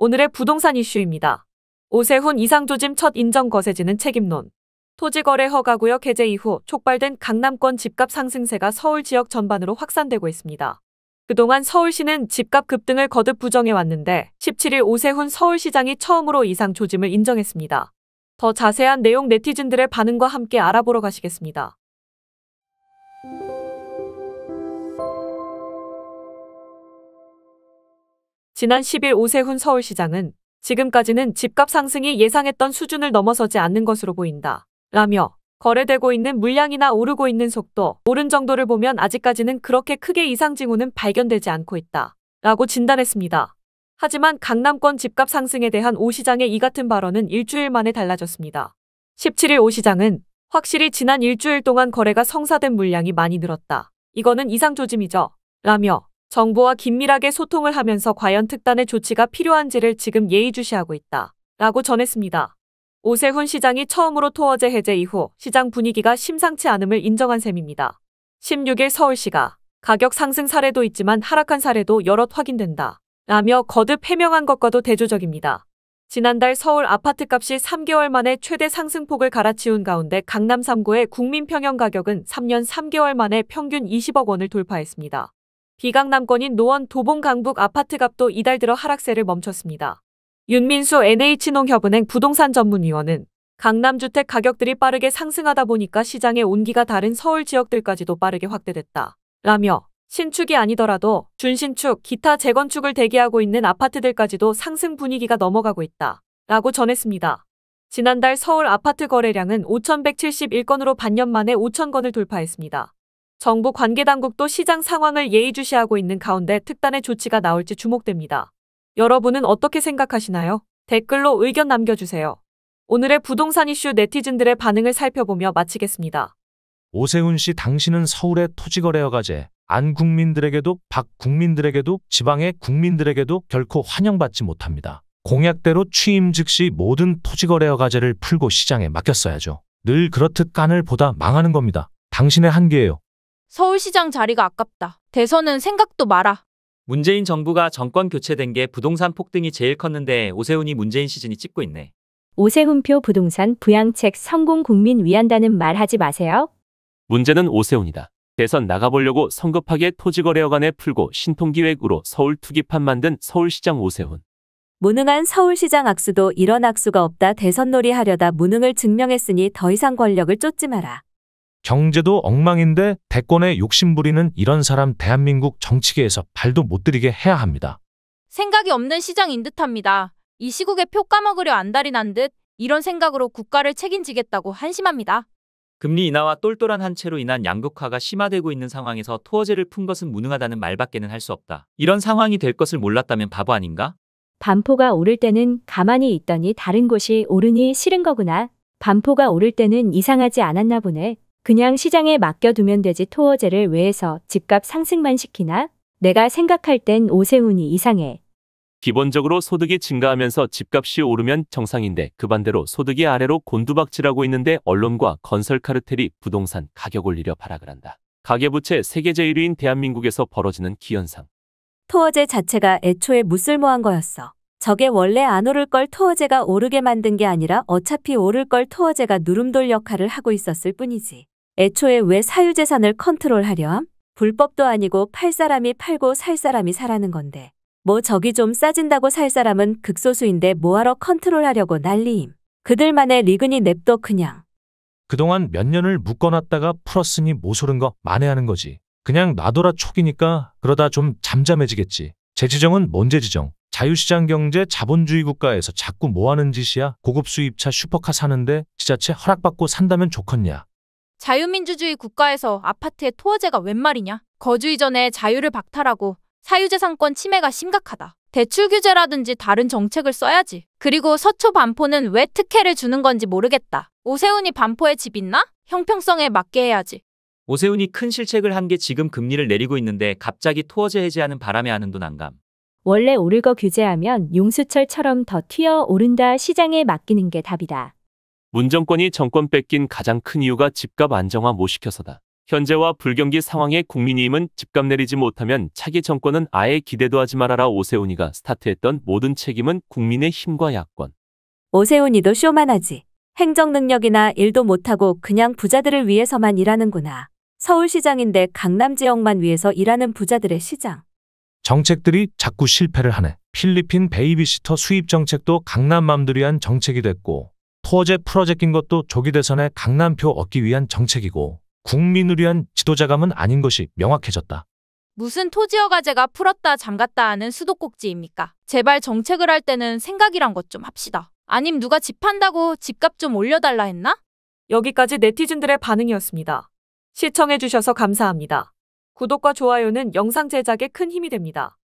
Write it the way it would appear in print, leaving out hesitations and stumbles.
오늘의 부동산 이슈입니다. 오세훈 이상조짐 첫 인정 거세지는 책임론. 토지거래 허가구역 해제 이후 촉발된 강남권 집값 상승세가 서울 지역 전반으로 확산되고 있습니다. 그동안 서울시는 집값 급등을 거듭 부정해왔는데 17일 오세훈 서울시장이 처음으로 이상조짐을 인정했습니다. 더 자세한 내용 네티즌들의 반응과 함께 알아보러 가시겠습니다. 지난 10일 오세훈 서울시장은 지금까지는 집값 상승이 예상했던 수준을 넘어서지 않는 것으로 보인다 라며 거래되고 있는 물량이나 오르고 있는 속도, 오른 정도를 보면 아직까지는 그렇게 크게 이상 징후는 발견되지 않고 있다 라고 진단했습니다. 하지만 강남권 집값 상승에 대한 오 시장의 이 같은 발언은 일주일 만에 달라졌습니다. 17일 오 시장은 확실히 지난 일주일 동안 거래가 성사된 물량이 많이 늘었다. 이거는 이상조짐이죠 라며 정부와 긴밀하게 소통을 하면서 과연 특단의 조치가 필요한지를 지금 예의주시하고 있다 라고 전했습니다. 오세훈 시장이 처음으로 토어제 해제 이후 시장 분위기가 심상치 않음을 인정한 셈입니다. 16일 서울시가 가격 상승 사례도 있지만 하락한 사례도 여럿 확인된다 라며 거듭 해명한 것과도 대조적입니다. 지난달 서울 아파트값이 3개월 만에 최대 상승폭을 갈아치운 가운데 강남 3구의 국민평형 가격은 3년 3개월 만에 평균 20억 원을 돌파했습니다. 비강남권인 노원 도봉 강북 아파트값도 이달 들어 하락세를 멈췄습니다. 윤민수 NH농협은행 부동산 전문위원은 강남 주택 가격들이 빠르게 상승하다 보니까 시장의 온기가 다른 서울 지역들까지도 빠르게 확대됐다 라며 신축이 아니더라도 준신축, 기타 재건축을 대기하고 있는 아파트들까지도 상승 분위기가 넘어가고 있다 라고 전했습니다. 지난달 서울 아파트 거래량은 5,171건으로 반년 만에 5,000건을 돌파했습니다. 정부 관계당국도 시장 상황을 예의주시하고 있는 가운데 특단의 조치가 나올지 주목됩니다. 여러분은 어떻게 생각하시나요? 댓글로 의견 남겨주세요. 오늘의 부동산 이슈 네티즌들의 반응을 살펴보며 마치겠습니다. 오세훈 씨, 당신은 서울의 토지거래 허가제, 안 국민들에게도 박 국민들에게도 지방의 국민들에게도 결코 환영받지 못합니다. 공약대로 취임 즉시 모든 토지거래 허가제를 풀고 시장에 맡겼어야죠. 늘 그렇듯 깐을 보다 망하는 겁니다. 당신의 한계예요. 서울시장 자리가 아깝다. 대선은 생각도 마라. 문재인 정부가 정권 교체된 게 부동산 폭등이 제일 컸는데 오세훈이 문재인 시즌이 찍고 있네. 오세훈표 부동산 부양책 성공 국민 위한다는 말 하지 마세요. 문제는 오세훈이다. 대선 나가보려고 성급하게 토지거래 허가내 풀고 신통기획으로 서울 투기판 만든 서울시장 오세훈. 무능한 서울시장 악수도 이런 악수가 없다. 대선놀이 하려다 무능을 증명했으니 더 이상 권력을 쫓지 마라. 경제도 엉망인데 대권에 욕심부리는 이런 사람 대한민국 정치계에서 발도 못 들이게 해야 합니다. 생각이 없는 시장인 듯합니다. 이 시국에 표 까먹으려 안달이 난 듯 이런 생각으로 국가를 책임지겠다고 한심합니다. 금리 인하와 똘똘한 한 채로 인한 양극화가 심화되고 있는 상황에서 토어제를 푼 것은 무능하다는 말밖에는 할 수 없다. 이런 상황이 될 것을 몰랐다면 바보 아닌가? 반포가 오를 때는 가만히 있더니 다른 곳이 오르니 싫은 거구나. 반포가 오를 때는 이상하지 않았나 보네. 그냥 시장에 맡겨두면 되지 토어제를 왜 해서 집값 상승만 시키나? 내가 생각할 땐 오세훈이 이상해. 기본적으로 소득이 증가하면서 집값이 오르면 정상인데 그 반대로 소득이 아래로 곤두박질하고 있는데 언론과 건설 카르텔이 부동산 가격 올리려 발악을 한다. 가계부채 세계 제1위인 대한민국에서 벌어지는 기현상. 토어제 자체가 애초에 무쓸모한 거였어. 저게 원래 안 오를 걸 토어제가 오르게 만든 게 아니라 어차피 오를 걸 토어제가 누름돌 역할을 하고 있었을 뿐이지. 애초에 왜 사유재산을 컨트롤하려 함? 불법도 아니고 팔 사람이 팔고 살 사람이 사라는 건데. 뭐 저기 좀 싸진다고 살 사람은 극소수인데 뭐하러 컨트롤하려고 난리임. 그들만의 리그니 냅둬 그냥. 그동안 몇 년을 묶어놨다가 풀었으니 모소른 거 만회하는 거지. 그냥 놔둬라 촉이니까 그러다 좀 잠잠해지겠지. 재지정은 뭔 재지정? 자유시장 경제 자본주의 국가에서 자꾸 뭐하는 짓이야? 고급 수입차 슈퍼카 사는데 지자체 허락받고 산다면 좋겠냐? 자유민주주의 국가에서 아파트에 토어제가 웬 말이냐? 거주 이전에 자유를 박탈하고 사유재산권 침해가 심각하다. 대출 규제라든지 다른 정책을 써야지. 그리고 서초 반포는 왜 특혜를 주는 건지 모르겠다. 오세훈이 반포에 집 있나? 형평성에 맞게 해야지. 오세훈이 큰 실책을 한 게 지금 금리를 내리고 있는데 갑자기 토어제 해제하는 바람에 하는 돈 안감. 원래 오를 거 규제하면 용수철처럼 더 튀어 오른다. 시장에 맡기는 게 답이다. 문 정권이 정권 뺏긴 가장 큰 이유가 집값 안정화 못 시켜서다. 현재와 불경기 상황의 국민의힘은 집값 내리지 못하면 차기 정권은 아예 기대도 하지 말아라. 오세훈이가 스타트했던 모든 책임은 국민의 힘과 야권. 오세훈이도 쇼만 하지. 행정 능력이나 일도 못하고 그냥 부자들을 위해서만 일하는구나. 서울시장인데 강남 지역만 위해서 일하는 부자들의 시장. 정책들이 자꾸 실패를 하네. 필리핀 베이비시터 수입 정책도 강남맘들을 위한 정책이 됐고, 토어제 풀어제낀 것도 조기 대선에 강남표 얻기 위한 정책이고, 국민을 위한 지도자감은 아닌 것이 명확해졌다. 무슨 토지허가제가 풀었다 잠갔다 하는 수도꼭지입니까? 제발 정책을 할 때는 생각이란 것 좀 합시다. 아님 누가 집 판다고 집값 좀 올려달라 했나? 여기까지 네티즌들의 반응이었습니다. 시청해주셔서 감사합니다. 구독과 좋아요는 영상 제작에 큰 힘이 됩니다.